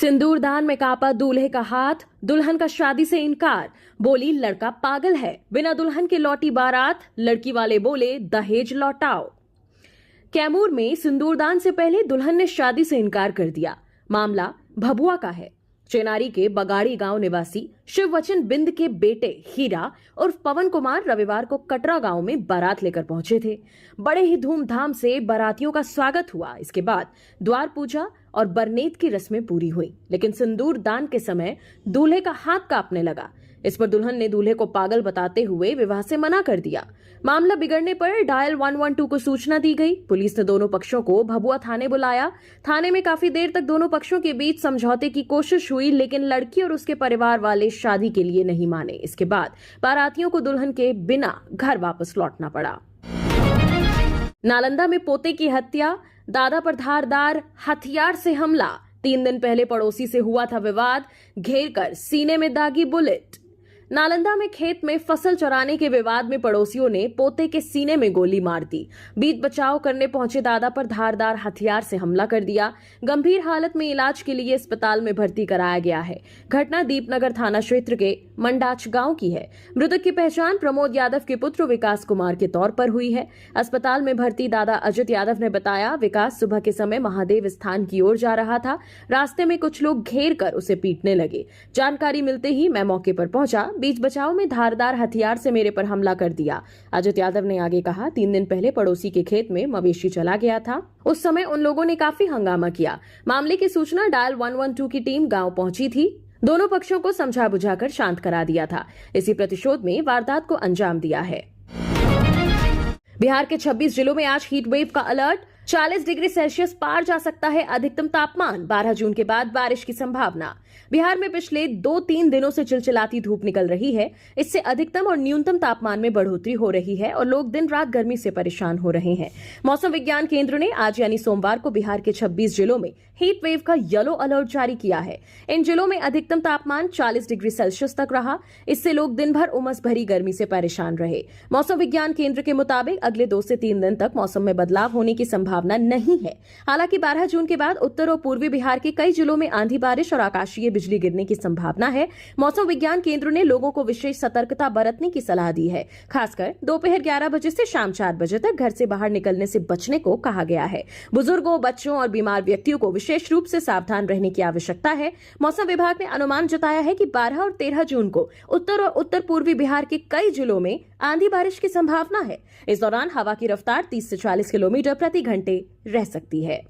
सिंदूरदान में कांपा दूल्हे का हाथ, दुल्हन का शादी से इनकार। बोली लड़का पागल है, बिना दुल्हन के लौटी बारात। लड़की वाले बोले दहेज लौटाओ। कैमूर में सिंदूरदान से पहले दुल्हन ने शादी से इनकार कर दिया। मामला भभुआ का है। चेनारी के बगाड़ी गांव निवासी शिववचन बिंद के बेटे हीरा उर्फ पवन कुमार रविवार को कटरा गांव में बारात लेकर पहुंचे थे। बड़े ही धूमधाम से बारातियों का स्वागत हुआ। इसके बाद द्वार पूजा और बरनेत की रस्में पूरी हुई, लेकिन सिंदूर दान के समय दूल्हे का हाथ कांपने लगा। इस पर दुल्हन ने दूल्हे को पागल बताते हुए विवाह से मना कर दिया। मामला बिगड़ने पर डायल 112 को सूचना दी गई। पुलिस ने दोनों पक्षों को भभुआ थाने बुलाया। थाने में काफी देर तक दोनों पक्षों के बीच समझौते की कोशिश हुई, लेकिन लड़की और उसके परिवार वाले शादी के लिए नहीं माने। इसके बाद बारातियों को दुल्हन के बिना घर वापस लौटना पड़ा। नालंदा में पोते की हत्या, दादा पर धारदार हथियार से हमला। 3 दिन पहले पड़ोसी से हुआ था विवाद, घेरकर सीने में दागी बुलेट। नालंदा में खेत में फसल चराने के विवाद में पड़ोसियों ने पोते के सीने में गोली मार दी। बीच बचाव करने पहुंचे दादा पर धारदार हथियार से हमला कर दिया। गंभीर हालत में इलाज के लिए अस्पताल में भर्ती कराया गया है। घटना दीपनगर थाना क्षेत्र के मंडाच गांव की है। मृतक की पहचान प्रमोद यादव के पुत्र विकास कुमार के तौर पर हुई है। अस्पताल में भर्ती दादा अजित यादव ने बताया, विकास सुबह के समय महादेव स्थान की ओर जा रहा था। रास्ते में कुछ लोग घेर कर उसे पीटने लगे। जानकारी मिलते ही मैं मौके पर पहुंचा। बीच बचाव में धारदार हथियार से मेरे पर हमला कर दिया। अजित यादव ने आगे कहा, 3 दिन पहले पड़ोसी के खेत में मवेशी चला गया था। उस समय उन लोगों ने काफी हंगामा किया। मामले की सूचना डायल 112 की टीम गांव पहुंची थी। दोनों पक्षों को समझा बुझाकर शांत करा दिया था। इसी प्रतिशोध में वारदात को अंजाम दिया है। बिहार के 26 जिलों में आज हीट वेव का अलर्ट। 40 डिग्री सेल्सियस पार जा सकता है अधिकतम तापमान। 12 जून के बाद बारिश की संभावना। बिहार में पिछले 2-3 दिनों से चिलचिलाती धूप निकल रही है। इससे अधिकतम और न्यूनतम तापमान में बढ़ोतरी हो रही है और लोग दिन रात गर्मी से परेशान हो रहे हैं। मौसम विज्ञान केंद्र ने आज यानी सोमवार को बिहार के 26 जिलों में हीट वेव का येलो अलर्ट जारी किया है। इन जिलों में अधिकतम तापमान 40 डिग्री सेल्सियस तक रहा। इससे लोग दिन भर उमस भरी गर्मी से परेशान रहे। मौसम विज्ञान केंद्र के मुताबिक अगले 2 से 3 दिन तक मौसम में बदलाव होने की संभावना नहीं है। हालांकि 12 जून के बाद उत्तर और पूर्वी बिहार के कई जिलों में आंधी बारिश और आकाशीय बिजली गिरने की संभावना है। मौसम विज्ञान केंद्र ने लोगों को विशेष सतर्कता बरतने की सलाह दी है। खासकर दोपहर 11 बजे से शाम 4 बजे तक घर से बाहर निकलने से बचने को कहा गया है। बुजुर्गों, बच्चों और बीमार व्यक्तियों को विशेष रूप से सावधान रहने की आवश्यकता है। मौसम विभाग ने अनुमान जताया है कि 12 और 13 जून को उत्तर और उत्तर पूर्वी बिहार के कई जिलों में आंधी बारिश की संभावना है। इस दौरान हवा की रफ्तार 30 से 40 किलोमीटर प्रति घंटे रह सकती है।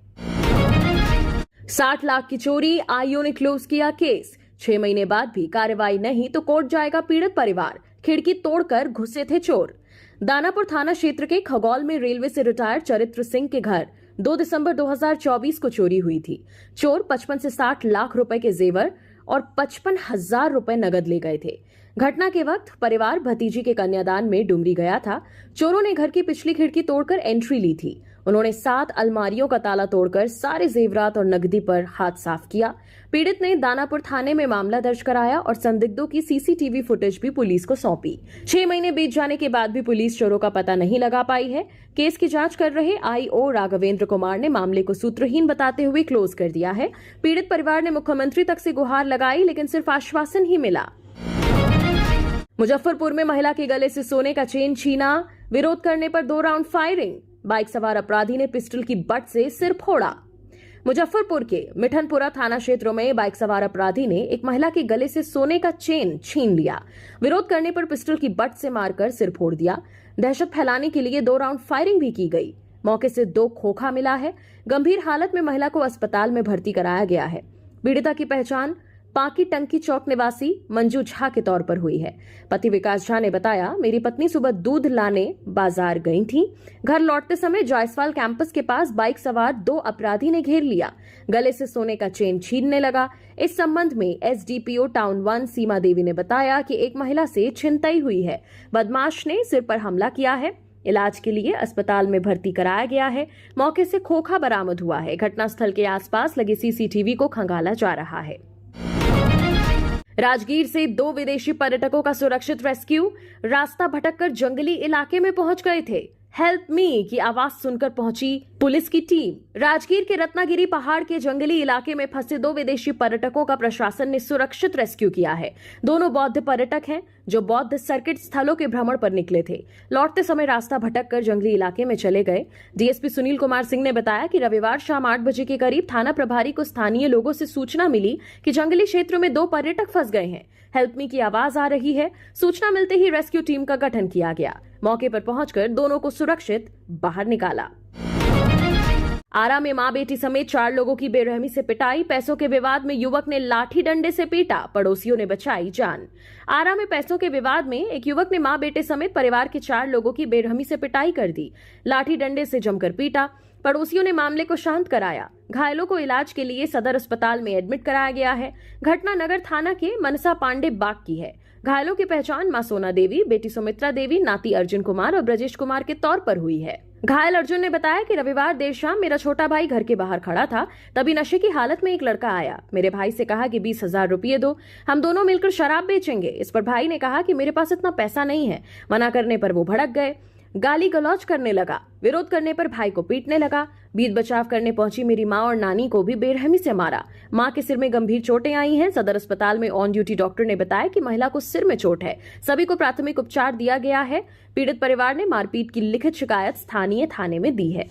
60 लाख की चोरी, आईओ ने क्लोज किया केस। 6 महीने बाद भी कार्रवाई नहीं तो कोर्ट जाएगा पीड़ित परिवार। खिड़की तोड़कर घुसे थे चोर। दानापुर थाना क्षेत्र के खगौल में रेलवे से रिटायर्ड चरित्र सिंह के घर 2 दिसंबर 2024 को चोरी हुई थी। चोर 55 से 60 लाख रुपए के जेवर और 55,000 रुपए नगद ले गए थे। घटना के वक्त परिवार भतीजी के कन्यादान में डुमरी गया था। चोरों ने घर की पिछली खिड़की तोड़कर एंट्री ली थी। उन्होंने 7 अलमारियों का ताला तोड़कर सारे जेवरात और नकदी पर हाथ साफ किया। पीड़ित ने दानापुर थाने में मामला दर्ज कराया और संदिग्धों की सीसीटीवी फुटेज भी पुलिस को सौंपी। 6 महीने बीत जाने के बाद भी पुलिस चोरों का पता नहीं लगा पाई है। केस की जांच कर रहे आईओ राघवेंद्र कुमार ने मामले को सूत्रहीन बताते हुए क्लोज कर दिया है। पीड़ित परिवार ने मुख्यमंत्री तक से गुहार लगाई, लेकिन सिर्फ आश्वासन ही मिला। मुजफ्फरपुर में महिला के गले से सोने का चेन छीना, विरोध करने पर 2 राउंड फायरिंग। बाइक सवार अपराधी ने पिस्टल की बट से सिर फोड़ा। मुजफ्फरपुर के मिठनपुरा थाना क्षेत्र में बाइक सवार अपराधी ने एक महिला के गले से सोने का चेन छीन लिया। विरोध करने पर पिस्टल की बट से मारकर सिर फोड़ दिया। दहशत फैलाने के लिए 2 राउंड फायरिंग भी की गई। मौके से 2 खोखा मिला है। गंभीर हालत में महिला को अस्पताल में भर्ती कराया गया है। पीड़िता की पहचान पाकी टंकी चौक निवासी मंजू झा के तौर पर हुई है। पति विकास झा ने बताया, मेरी पत्नी सुबह दूध लाने बाजार गई थी। घर लौटते समय जायसवाल कैंपस के पास बाइक सवार 2 अपराधी ने घेर लिया। गले से सोने का चेन छीनने लगा। इस संबंध में एसडीपीओ टाउन 1 सीमा देवी ने बताया कि एक महिला से छिनतई हुई है। बदमाश ने सिर पर हमला किया है। इलाज के लिए अस्पताल में भर्ती कराया गया है। मौके से खोखा बरामद हुआ है। घटनास्थल के आसपास लगे सीसीटीवी को खंगाला जा रहा है। राजगीर से 2 विदेशी पर्यटकों का सुरक्षित रेस्क्यू। रास्ता भटककर जंगली इलाके में पहुंच गए थे। हेल्प मी की आवाज सुनकर पहुंची पुलिस की टीम। राजगीर के रत्नागिरी पहाड़ के जंगली इलाके में फंसे 2 विदेशी पर्यटकों का प्रशासन ने सुरक्षित रेस्क्यू किया है। दोनों बौद्ध पर्यटक हैं जो बौद्ध सर्किट स्थलों के भ्रमण पर निकले थे। लौटते समय रास्ता भटककर जंगली इलाके में चले गए। डीएसपी सुनील कुमार सिंह ने बताया कि रविवार शाम 8 बजे के करीब थाना प्रभारी को स्थानीय लोगों से सूचना मिली कि जंगली क्षेत्र में 2 पर्यटक फंस गए हैं। हेल्प मी की आवाज आ रही है। सूचना मिलते ही रेस्क्यू टीम का गठन किया गया। मौके पर पहुंचकर दोनों को सुरक्षित बाहर निकाला। आरा में मां बेटी समेत 4 लोगों की बेरहमी से पिटाई। पैसों के विवाद में युवक ने लाठी डंडे से पीटा, पड़ोसियों ने बचाई जान। आरा में पैसों के विवाद में एक युवक ने मां बेटे समेत परिवार के 4 लोगों की बेरहमी से पिटाई कर दी। लाठी डंडे से जमकर पीटा। पड़ोसियों ने मामले को शांत कराया। घायलों को इलाज के लिए सदर अस्पताल में एडमिट कराया गया है। घटना नगर थाना के मनसा पांडे बाग की है। घायलों की पहचान मां सोना देवी, बेटी सुमित्रा देवी, नाती अर्जुन कुमार और ब्रजेश कुमार के तौर पर हुई है। घायल अर्जुन ने बताया कि रविवार देर शाम मेरा छोटा भाई घर के बाहर खड़ा था, तभी नशे की हालत में एक लड़का आया। मेरे भाई से कहा कि 20,000 रुपये दो, हम दोनों मिलकर शराब बेचेंगे। इस पर भाई ने कहा कि मेरे पास इतना पैसा नहीं है। मना करने पर वो भड़क गए, गाली गलौज करने लगा। विरोध करने पर भाई को पीटने लगा। बीच बचाव करने पहुंची मेरी मां और नानी को भी बेरहमी से मारा। मां के सिर में गंभीर चोटें आई हैं। सदर अस्पताल में ऑन ड्यूटी डॉक्टर ने बताया कि महिला को सिर में चोट है। सभी को प्राथमिक उपचार दिया गया है। पीड़ित परिवार ने मारपीट की लिखित शिकायत स्थानीय थाने में दी है।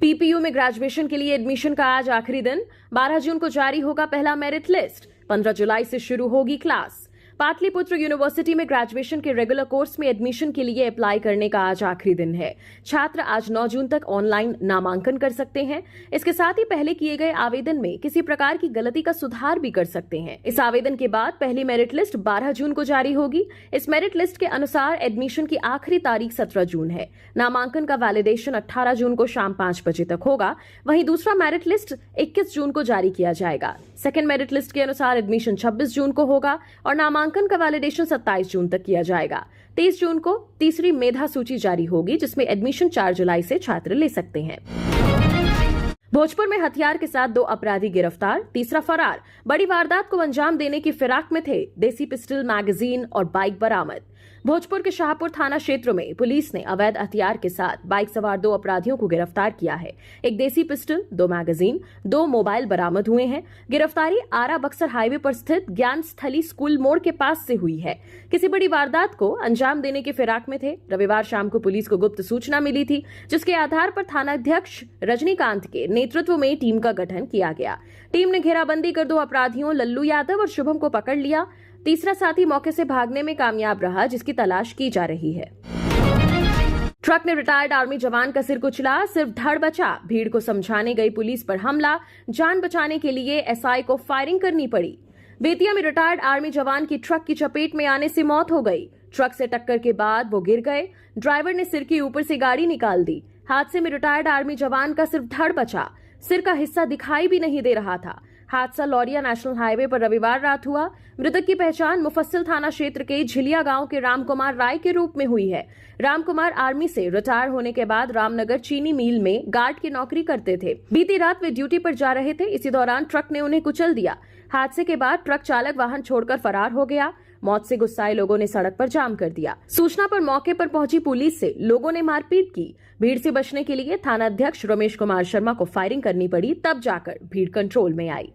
पीपीयू में ग्रेजुएशन के लिए एडमिशन का आज आखिरी दिन। 12 जून को जारी होगा पहला मेरिट लिस्ट। 15 जुलाई से शुरू होगी क्लास। पाटलिपुत्र यूनिवर्सिटी में ग्रेजुएशन के रेगुलर कोर्स में एडमिशन के लिए अप्लाई करने का आज आखिरी दिन है। छात्र आज 9 जून तक ऑनलाइन नामांकन कर सकते हैं। इसके साथ ही पहले किए गए आवेदन में किसी प्रकार की गलती का सुधार भी कर सकते हैं। इस आवेदन के बाद पहली मेरिट लिस्ट 12 जून को जारी होगी। इस मेरिट लिस्ट के अनुसार एडमिशन की आखिरी तारीख 17 जून है। नामांकन का वैलिडेशन 18 जून को शाम 5 बजे तक होगा। वहीं दूसरा मेरिट लिस्ट 21 जून को जारी किया जाएगा। सेकेंड मेरिट लिस्ट के अनुसार एडमिशन 26 जून को होगा और नामांकन का वैलिडेशन 27 जून तक किया जाएगा। 23 जून को तीसरी मेधा सूची जारी होगी, जिसमें एडमिशन 4 जुलाई से छात्र ले सकते हैं। भोजपुर में हथियार के साथ 2 अपराधी गिरफ्तार, तीसरा फरार। बड़ी वारदात को अंजाम देने की फिराक में थे। देसी पिस्टल, मैगजीन और बाइक बरामद। भोजपुर के शाहपुर थाना क्षेत्र में पुलिस ने अवैध हथियार के साथ बाइक सवार 2 अपराधियों को गिरफ्तार किया है। एक देसी पिस्टल, 2 मैगजीन, 2 मोबाइल बरामद हुए हैं। गिरफ्तारी आरा बक्सर हाईवे पर स्थित ज्ञान स्थली स्कूल मोड़ के पास से हुई है। किसी बड़ी वारदात को अंजाम देने की फिराक में थे। रविवार शाम को पुलिस को गुप्त सूचना मिली थी, जिसके आधार पर थानाध्यक्ष रजनीकांत के नेतृत्व में टीम का गठन किया गया। टीम ने घेराबंदी कर 2 अपराधियों लल्लू यादव और शुभम को पकड़ लिया। तीसरा साथी मौके से भागने में कामयाब रहा, जिसकी तलाश की जा रही है। ट्रक ने रिटायर्ड आर्मी जवान का सिर कुचला, सिर्फ धड़ बचा। भीड़ को समझाने गई पुलिस पर हमला। जान बचाने के लिए एसआई को फायरिंग करनी पड़ी। बेतिया में रिटायर्ड आर्मी जवान की ट्रक की चपेट में आने से मौत हो गई। ट्रक से टक्कर के बाद वो गिर गए। ड्राइवर ने सिर के ऊपर से गाड़ी निकाल दी। हादसे में रिटायर्ड आर्मी जवान का सिर्फ धड़ बचा। सिर का हिस्सा दिखाई भी नहीं दे रहा था। हादसा लौरिया नेशनल हाईवे पर रविवार रात हुआ। मृतक की पहचान मुफस्सिल थाना क्षेत्र के झिलिया गांव के रामकुमार राय के रूप में हुई है। रामकुमार आर्मी से रिटायर होने के बाद रामनगर चीनी मिल में गार्ड की नौकरी करते थे। बीती रात वे ड्यूटी पर जा रहे थे। इसी दौरान ट्रक ने उन्हें कुचल दिया। हादसे के बाद ट्रक चालक वाहन छोड़कर फरार हो गया। मौत से गुस्साए लोगों ने सड़क पर जाम कर दिया। सूचना पर मौके पर पहुंची पुलिस से लोगों ने मारपीट की। भीड़ से बचने के लिए थानाध्यक्ष रमेश कुमार शर्मा को फायरिंग करनी पड़ी, तब जाकर भीड़ कंट्रोल में आई।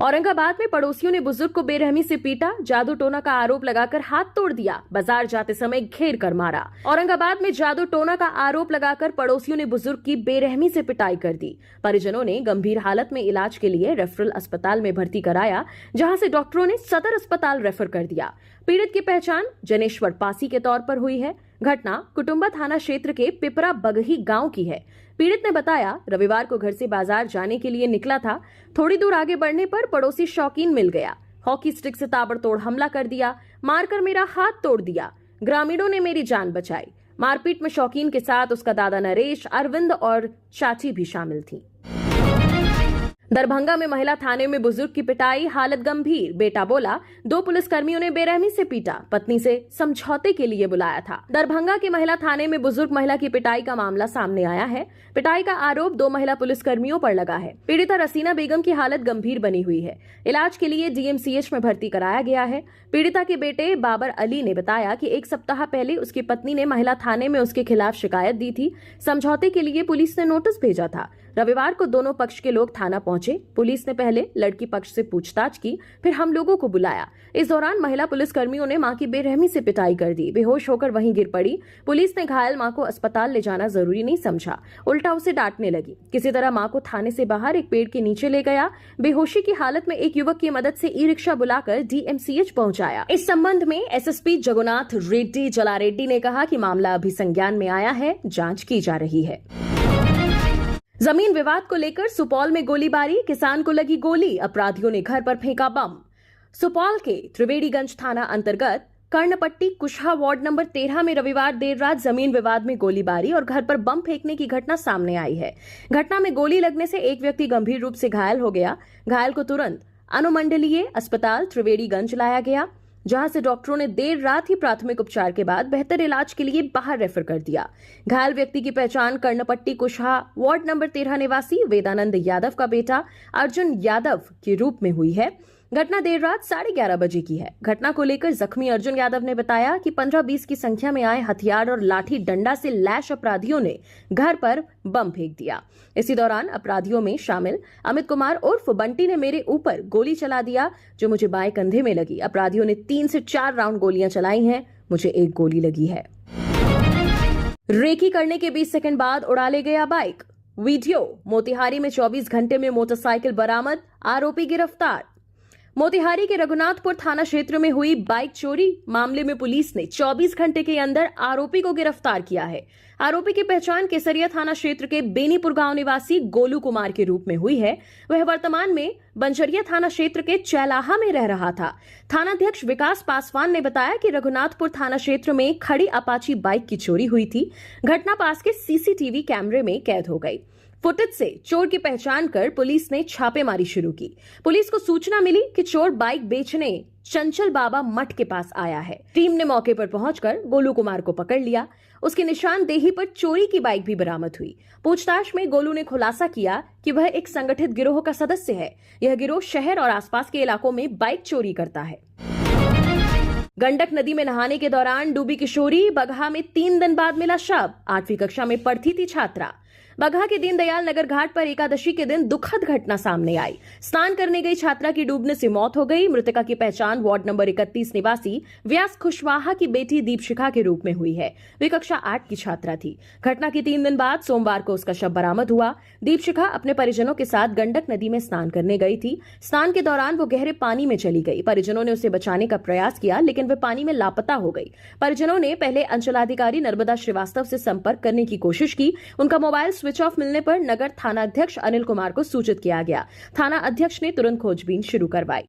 औरंगाबाद में पड़ोसियों ने बुजुर्ग को बेरहमी से पीटा, जादू टोना का आरोप लगाकर हाथ तोड़ दिया, बाजार जाते समय घेर कर मारा। औरंगाबाद में जादू टोना का आरोप लगाकर पड़ोसियों ने बुजुर्ग की बेरहमी से पिटाई कर दी। परिजनों ने गंभीर हालत में इलाज के लिए रेफरल अस्पताल में भर्ती कराया, जहां से डॉक्टरों ने सदर अस्पताल रेफर कर दिया। पीड़ित की पहचान जनेश्वर पासी के तौर पर हुई है। घटना कुटुंबा थाना क्षेत्र के पिपरा बगही गांव की है। पीड़ित ने बताया, रविवार को घर से बाजार जाने के लिए निकला था। थोड़ी दूर आगे बढ़ने पर पड़ोसी शौकीन मिल गया। हॉकी स्टिक से ताबड़तोड़ हमला कर दिया, मारकर मेरा हाथ तोड़ दिया। ग्रामीणों ने मेरी जान बचाई। मारपीट में शौकीन के साथ उसका दादा नरेश, अरविंद और चाची भी शामिल थी। दरभंगा में महिला थाने में बुजुर्ग की पिटाई, हालत गंभीर। बेटा बोला 2 पुलिसकर्मियों ने बेरहमी से पीटा, पत्नी से समझौते के लिए बुलाया था। दरभंगा की महिला थाने में बुजुर्ग महिला की पिटाई का मामला सामने आया है। पिटाई का आरोप 2 महिला पुलिसकर्मियों पर लगा है। पीड़िता रसीना बेगम की हालत गंभीर बनी हुई है। इलाज के लिए डीएमसीएच में भर्ती कराया गया है। पीड़िता के बेटे बाबर अली ने बताया कि 1 सप्ताह पहले उसकी पत्नी ने महिला थाने में उसके खिलाफ शिकायत दी थी। समझौते के लिए पुलिस ने नोटिस भेजा था। रविवार को दोनों पक्ष के लोग थाना पहुंचे। पुलिस ने पहले लड़की पक्ष से पूछताछ की, फिर हम लोगों को बुलाया। इस दौरान महिला पुलिसकर्मियों ने मां की बेरहमी से पिटाई कर दी। बेहोश होकर वहीं गिर पड़ी। पुलिस ने घायल मां को अस्पताल ले जाना जरूरी नहीं समझा, उल्टा उसे डांटने लगी। किसी तरह मां को थाने से बाहर एक पेड़ के नीचे ले गया। बेहोशी की हालत में एक युवक की मदद से ई-रिक्शा बुलाकर डीएमसीएच पहुंचाया। इस संबंध में एसएसपी जगन्नाथ रेड्डी जलारेड्डी ने कहा कि मामला अभी संज्ञान में आया है, जांच की जा रही है। जमीन विवाद को लेकर सुपौल में गोलीबारी, किसान को लगी गोली, अपराधियों ने घर पर फेंका बम। सुपौल के त्रिवेणीगंज थाना अंतर्गत कर्णपट्टी कुशहा वार्ड नंबर 13 में रविवार देर रात जमीन विवाद में गोलीबारी और घर पर बम फेंकने की घटना सामने आई है। घटना में गोली लगने से एक व्यक्ति गंभीर रूप से घायल हो गया। घायल को तुरंत अनुमंडलीय अस्पताल त्रिवेणीगंज लाया गया, जहां से डॉक्टरों ने देर रात ही प्राथमिक उपचार के बाद बेहतर इलाज के लिए बाहर रेफर कर दिया। घायल व्यक्ति की पहचान कर्णपट्टी कुशहा वार्ड नंबर 13 निवासी वेदानंद यादव का बेटा अर्जुन यादव के रूप में हुई है। घटना देर रात 11:30 बजे की है। घटना को लेकर जख्मी अर्जुन यादव ने बताया कि 15-20 की संख्या में आए हथियार और लाठी डंडा से लैश अपराधियों ने घर पर बम फेंक दिया। इसी दौरान अपराधियों में शामिल अमित कुमार उर्फ बंटी ने मेरे ऊपर गोली चला दिया, जो मुझे बाएं कंधे में लगी। अपराधियों ने 3 से 4 राउंड गोलियां चलाई हैं, मुझे 1 गोली लगी है। रेकी करने के 20 सेकंड बाद उड़ा ले गया बाइक। वीडियो, मोतिहारी में 24 घंटे में मोटरसाइकिल बरामद, आरोपी गिरफ्तार। मोतिहारी के रघुनाथपुर थाना क्षेत्र में हुई बाइक चोरी मामले में पुलिस ने 24 घंटे के अंदर आरोपी को गिरफ्तार किया है। आरोपी की पहचान केसरिया थाना क्षेत्र के बेनीपुर गांव निवासी गोलू कुमार के रूप में हुई है। वह वर्तमान में बंजरिया थाना क्षेत्र के चैलाहा में रह रहा था। थानाध्यक्ष विकास पासवान ने बताया कि रघुनाथपुर थाना क्षेत्र में खड़ी अपाची बाइक की चोरी हुई थी। घटना पास के सीसीटीवी कैमरे में कैद हो गई। फुटेज से चोर की पहचान कर पुलिस ने छापेमारी शुरू की। पुलिस को सूचना मिली कि चोर बाइक बेचने चंचल बाबा मठ के पास आया है। टीम ने मौके पर पहुंचकर गोलू कुमार को पकड़ लिया। उसकी निशानदेही पर चोरी की बाइक भी बरामद हुई। पूछताछ में गोलू ने खुलासा किया कि वह एक संगठित गिरोह का सदस्य है। यह गिरोह शहर और आसपास के इलाकों में बाइक चोरी करता है। गंडक नदी में नहाने के दौरान डूबी किशोरी, बगहा में 3 दिन बाद मिला शव। 8वीं कक्षा में पढ़ती थी छात्रा। बगहा के दीनदयाल नगर घाट पर एकादशी के दिन दुखद घटना सामने आई। स्नान करने गई छात्रा की डूबने से मौत हो गई। मृतका की पहचान वार्ड नंबर 31 निवासी व्यास खुशवाहा की बेटी दीपशिखा के रूप में हुई है। वे कक्षा 8 की छात्रा थी। घटना के 3 दिन बाद सोमवार को उसका शव बरामद हुआ। दीपशिखा अपने परिजनों के साथ गंडक नदी में स्नान करने गई थी। स्नान के दौरान वो गहरे पानी में चली गई। परिजनों ने उसे बचाने का प्रयास किया, लेकिन वे पानी में लापता हो गई। परिजनों ने पहले अंचलाधिकारी नर्मदा श्रीवास्तव से संपर्क करने की कोशिश की। उनका मोबाइल स्विच ऑफ मिलने पर नगर थाना अध्यक्ष अनिल कुमार को सूचित किया गया। थाना अध्यक्ष ने तुरंत खोजबीन शुरू करवाई।